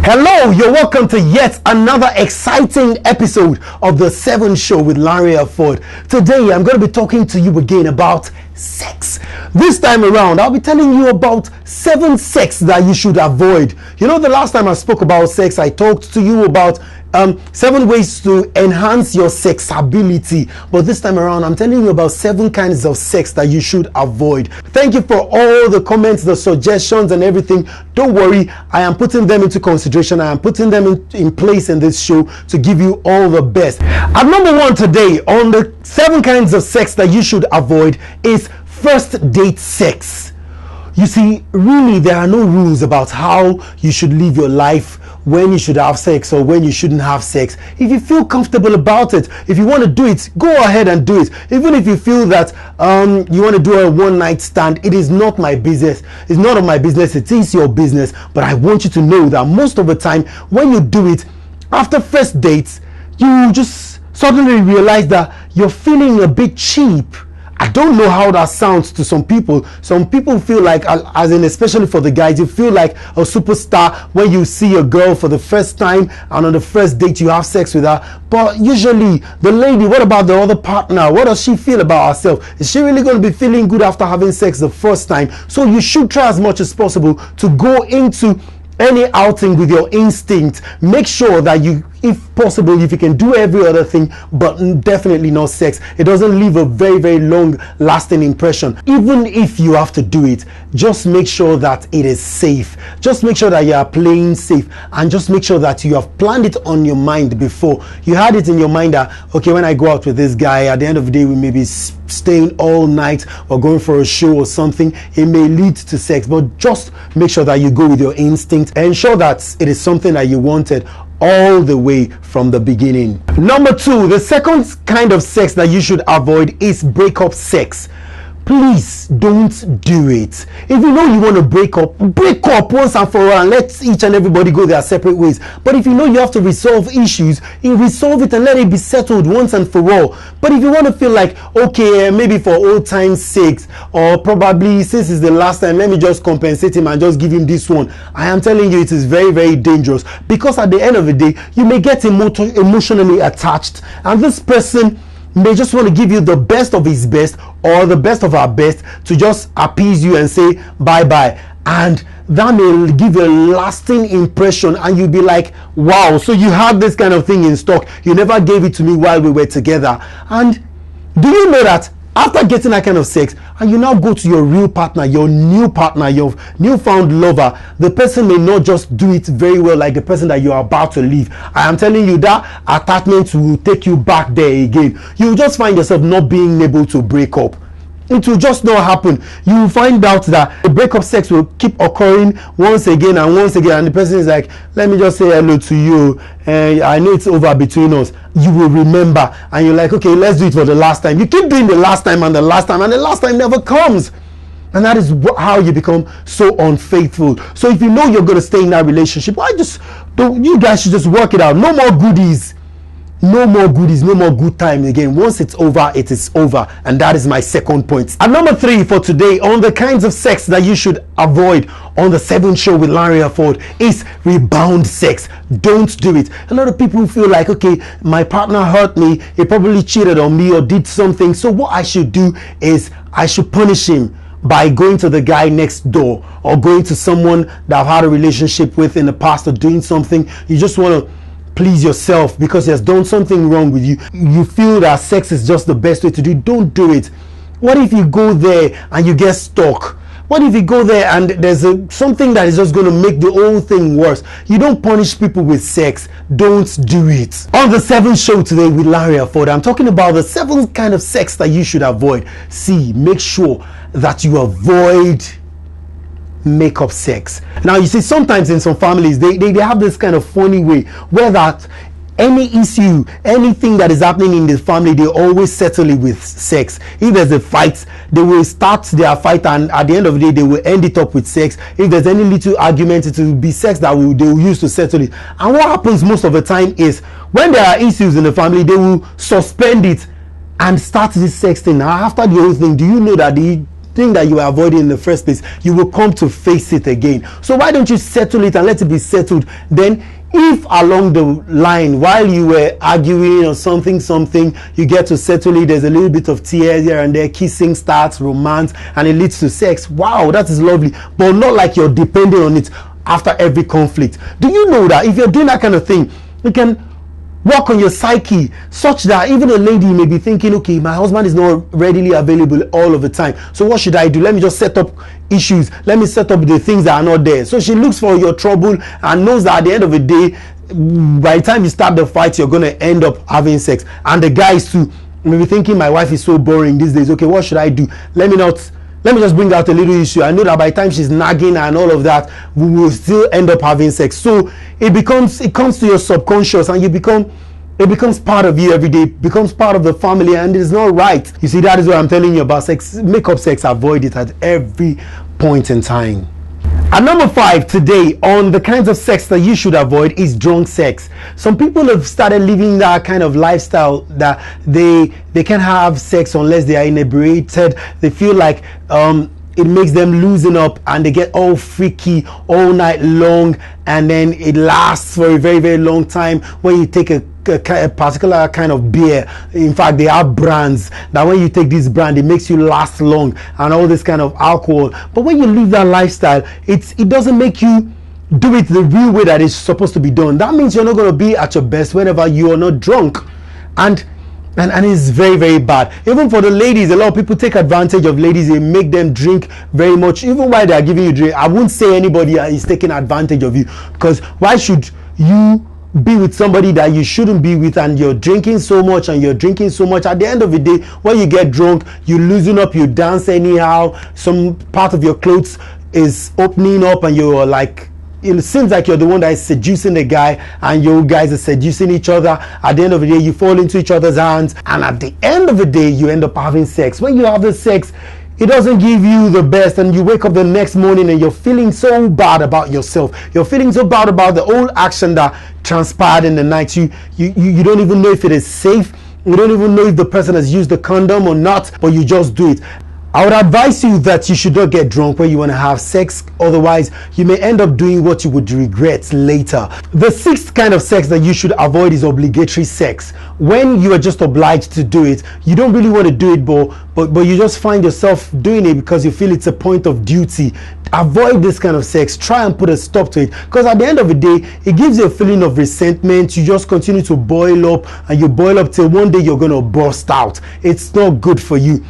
Hello, you're welcome to yet another exciting episode of The 7 Show with Lanre Afod. Today, I'm going to be talking to you again about sex. This time around, I'll be telling you about 7 sex that you should avoid. You know, the last time I spoke about sex, I talked to you about 7 ways to enhance your sexability. But this time around, I'm telling you about 7 kinds of sex that you should avoid. Thank you for all the comments, the suggestions and everything. Don't worry, I am putting them into consideration. I am putting them in place in this show to give you all the best. At number 1 today on the 7 kinds of sex that you should avoid is first date sex. You see, really, there are no rules about how you should live your life, when you should have sex or when you shouldn't have sex. If you feel comfortable about it, if you want to do it, go ahead and do it. Even if you feel that you want to do a one-night stand, it is not my business. It's not of my business, it is your business. But I want you to know that most of the time when you do it, after first dates, you just suddenly realize that you're feeling a bit cheap. I don't know how that sounds to some people. Some people feel like, as in especially for the guys, you feel like a superstar when you see a girl for the first time and on the first date you have sex with her. But usually the lady, what about the other partner? What does she feel about herself? Is she really going to be feeling good after having sex the first time? So you should try as much as possible to go into any outing with your instinct. Make sure that you, if possible, if you can do every other thing, but definitely not sex. It doesn't leave a very, very long lasting impression. Even if you have to do it, just make sure that it is safe. Just make sure that you are playing safe, and just make sure that you have planned it on your mind before. You had it in your mind that, okay, when I go out with this guy, at the end of the day, we may be staying all night or going for a show or something. It may lead to sex, but just make sure that you go with your instinct. Ensure that it is something that you wanted all the way from the beginning. Number 2, the second kind of sex that you should avoid is breakup sex. Please don't do it. If you know you want to break up once and for all and let each and everybody go their separate ways. But if you know you have to resolve issues, you resolve it and let it be settled once and for all. But if you want to feel like, okay, maybe for old time's sake, or probably since it's the last time, let me just compensate him and just give him this one, I am telling you, it is very, very dangerous, because at the end of the day, you may get emotionally attached, and this person may just want to give you the best of his best or the best of our best to just appease you and say bye-bye. And that may give you a lasting impression, and you'll be like, wow, so you had this kind of thing in stock. You never gave it to me while we were together. And do you know that after getting that kind of sex, and you now go to your real partner, your newfound lover, the person may not just do it very well like the person that you are about to leave. I am telling you, that attachment will take you back there again. You will just find yourself not being able to break up. It will just not happen. You will find out that the breakup sex will keep occurring once again and once again, and the person is like, let me just say hello to you, and I know it's over between us. You will remember, and you're like, okay, let's do it for the last time. You keep doing the last time and the last time, and the last time never comes. And that is how you become so unfaithful. So if you know you're going to stay in that relationship, you guys should just work it out. No more goodies. No more goodies, no more good time again. Once it's over, it is over. And that is my second point. And number 3 for today on the kinds of sex that you should avoid on the 7 Show with Lanre Afod is rebound sex. Don't do it. A lot of people feel like, okay, my partner hurt me, he probably cheated on me or did something, so what I should do is I should punish him by going to the guy next door, or going to someone that I've had a relationship with in the past, or doing something. You just want to please yourself because he has done something wrong with you. You feel that sex is just the best way to do it. Don't do it. What if you go there and you get stuck? What if you go there and there's something that is just going to make the whole thing worse? You don't punish people with sex. Don't do it. On the 7 Show today with Lanre Afod, I'm talking about the 7 kind of sex that you should avoid. Make sure that you avoid makeup sex. Now, you see, sometimes in some families, they have this kind of funny way where that any issue, anything that is happening in the family, they always settle it with sex. If there's a fight, they will start their fight, and at the end of the day, they will end it up with sex. If there's any little argument, it will be sex that they will use to settle it. And what happens most of the time is, when there are issues in the family, they will suspend it and start this sex thing. Now, after the whole thing, do you know that thing that you were avoiding in the first place, you will come to face it again. So why don't you settle it and let it be settled? Then if along the line, while you were arguing or something, you get to settle it, there's a little bit of tears here and there, kissing starts, romance, and it leads to sex. Wow, that is lovely. But not like you're depending on it after every conflict. Do you know that if you're doing that kind of thing, you can work on your psyche such that even a lady may be thinking, okay, my husband is not readily available all of the time, so what should I do? Let me just set up issues, let me set up the things that are not there. So she looks for your trouble and knows that at the end of the day, by the time you start the fight, you're going to end up having sex. And the guys too may be thinking, my wife is so boring these days, okay, what should I do? Let me just bring out a little issue. I know that by the time she's nagging and all of that, we will still end up having sex. So it comes to your subconscious, and it becomes part of you every day, becomes part of the family, and it's not right. You see, that is what I'm telling you about sex. Make up sex, avoid it at every point in time. And number 5 today on the kinds of sex that you should avoid is drunk sex. Some people have started living that kind of lifestyle that they can't have sex unless they are inebriated. They feel like it makes them loosen up and they get all freaky all night long, and then it lasts for a very, very long time. When you take a particular kind of beer, in fact they have brands that when you take this brand, it makes you last long, and all this kind of alcohol. But when you live that lifestyle, it doesn't make you do it the real way that it's supposed to be done. That means you're not going to be at your best whenever you are not drunk, and it's very, very bad. Even for the ladies, a lot of people take advantage of ladies. They make them drink very much, even while they are giving you drink. I wouldn't say anybody is taking advantage of you, because why should you be with somebody that you shouldn't be with, and you're drinking so much and you're drinking so much? At the end of the day, when you get drunk, you loosen up, you dance anyhow, some part of your clothes is opening up, and you're like, it seems like you're the one that is seducing the guy, and you guys are seducing each other. At the end of the day, you fall into each other's hands, and at the end of the day, you end up having sex. When you have the sex, it doesn't give you the best, and you wake up the next morning and you're feeling so bad about yourself. You're feeling so bad about the whole action that transpired in the night. You don't even know if it is safe. You don't even know if the person has used the condom or not, but you just do it. I would advise you that you should not get drunk when you want to have sex. Otherwise, you may end up doing what you would regret later. The 6th kind of sex that you should avoid is obligatory sex. When you are just obliged to do it, you don't really want to do it, but you just find yourself doing it because you feel it's a point of duty. Avoid this kind of sex. Try and put a stop to it, because at the end of the day, it gives you a feeling of resentment. You just continue to boil up, and you boil up till one day you're going to burst out. It's not good for you.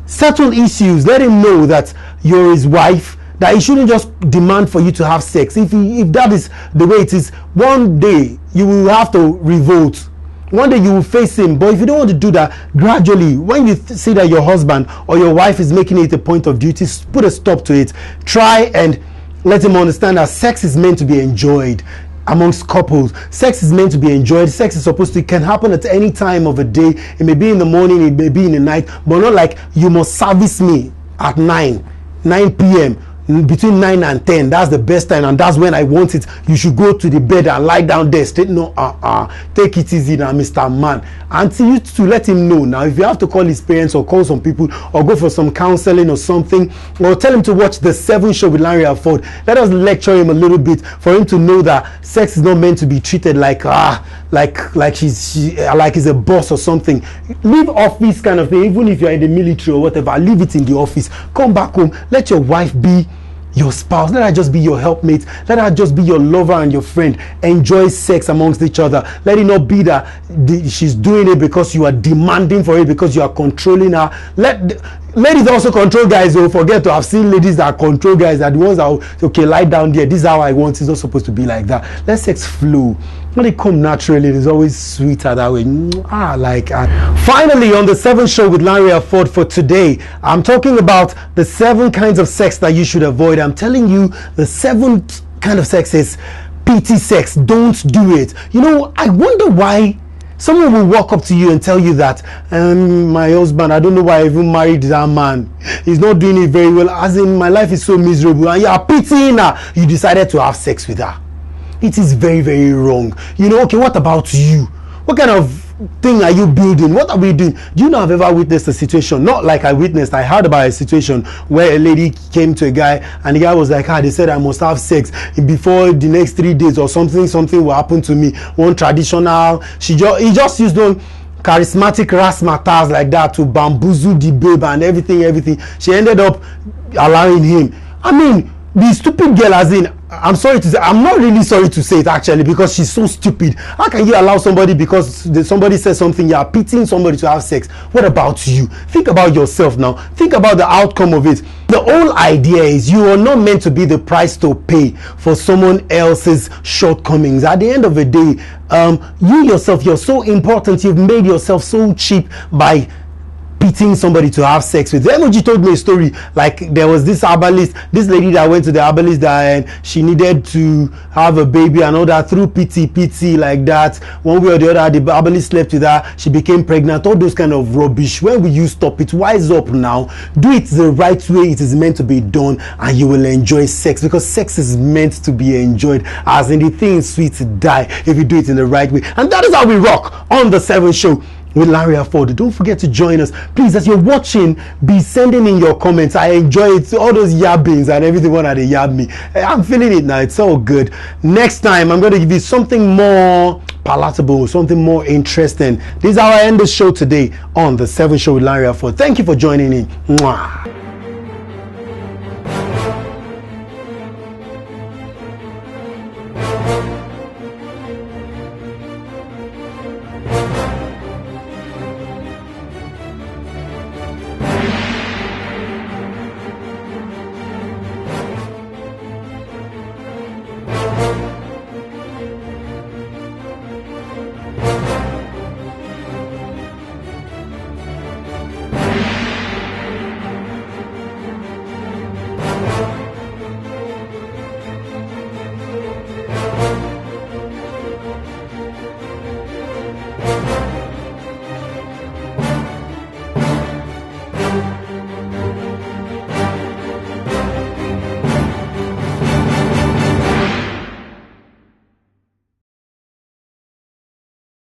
Settle issues. Let him know that you're his wife, that he shouldn't just demand for you to have sex. If that is the way it is, one day you will have to revolt. One day you will face him. But if you don't want to do that, gradually, when you see that your husband or your wife is making it a point of duty, put a stop to it. Try and let him understand that sex is meant to be enjoyed. Amongst couples, sex is meant to be enjoyed. Sex is supposed to, it can happen at any time of the day. It may be in the morning, it may be in the night, but not like you must service me at 9 p.m. between 9 and 10. That's the best time, and that's when I want it. You should go to the bed and lie down there straight. No, take it easy now, Mr. Man. Until you to let him know. Now, if you have to call his parents or call some people or go for some counseling or something, or tell him to watch the 7 show with Lanre Afod, let us lecture him a little bit for him to know that sex is not meant to be treated like he's a boss or something. Leave office kind of thing. Even if you're in the military or whatever, leave it in the office. Come back home. Let your wife be your spouse. Let her just be your helpmate. Let her just be your lover and your friend. Enjoy sex amongst each other. Let it not be that she's doing it because you are demanding for it, because you are controlling her. Ladies also control guys. Don't forget to have seen ladies that control guys, that the ones that are, okay, lie down there, this is how I want. It's not supposed to be like that. Let sex flow. When it come naturally, it's always sweeter that way. Finally, on the 7th show with Lanre Afod for today, I'm talking about the 7 kinds of sex that you should avoid. I'm telling you, the 7th kind of sex is PT sex. Don't do it. You know, I wonder why someone will walk up to you and tell you that, my husband, I don't know why I even married that man. He's not doing it very well. As in, my life is so miserable. And you are pitying her. You decided to have sex with her. It is very, very wrong. You know, okay, what about you? What kind of thing are you building? What are we doing? Do you know I've ever witnessed a situation, not like I witnessed, I heard about a situation where a lady came to a guy and the guy was like, they said I must have sex before the next 3 days or something will happen to me. One traditional, he just used one charismatic razzmatazz like that to bamboozle the babe and everything. She ended up allowing him. I mean, the stupid girl, as in, I'm sorry to say, I'm not really sorry to say it actually, because she's so stupid. How can you allow somebody, because somebody says something, you are pitying somebody to have sex? What about you? Think about yourself now. Think about the outcome of it. The whole idea is you are not meant to be the price to pay for someone else's shortcomings. At the end of the day, you yourself, you're so important. You've made yourself so cheap by pitying somebody to have sex with. The emoji told me a story, like there was this herbalist, this lady that went to the herbalist and she needed to have a baby and all that, through pity like that. One way or the other, the herbalist slept with her, she became pregnant, all those kind of rubbish. When will you stop it? Wise up now. Do it the right way it is meant to be done, and you will enjoy sex, because sex is meant to be enjoyed, as in the thing is sweet to die if you do it in the right way. And that is how we rock on the 7 Show with Lanre Afod. Don't forget to join us. Please, as you're watching, be sending in your comments. I enjoy it. All those yabbings and everything when they yab me. I'm feeling it now. It's all good. Next time, I'm going to give you something more palatable, something more interesting. This is how I end the show today on the 7 Show with Lanre Afod. Thank you for joining in. Mwah.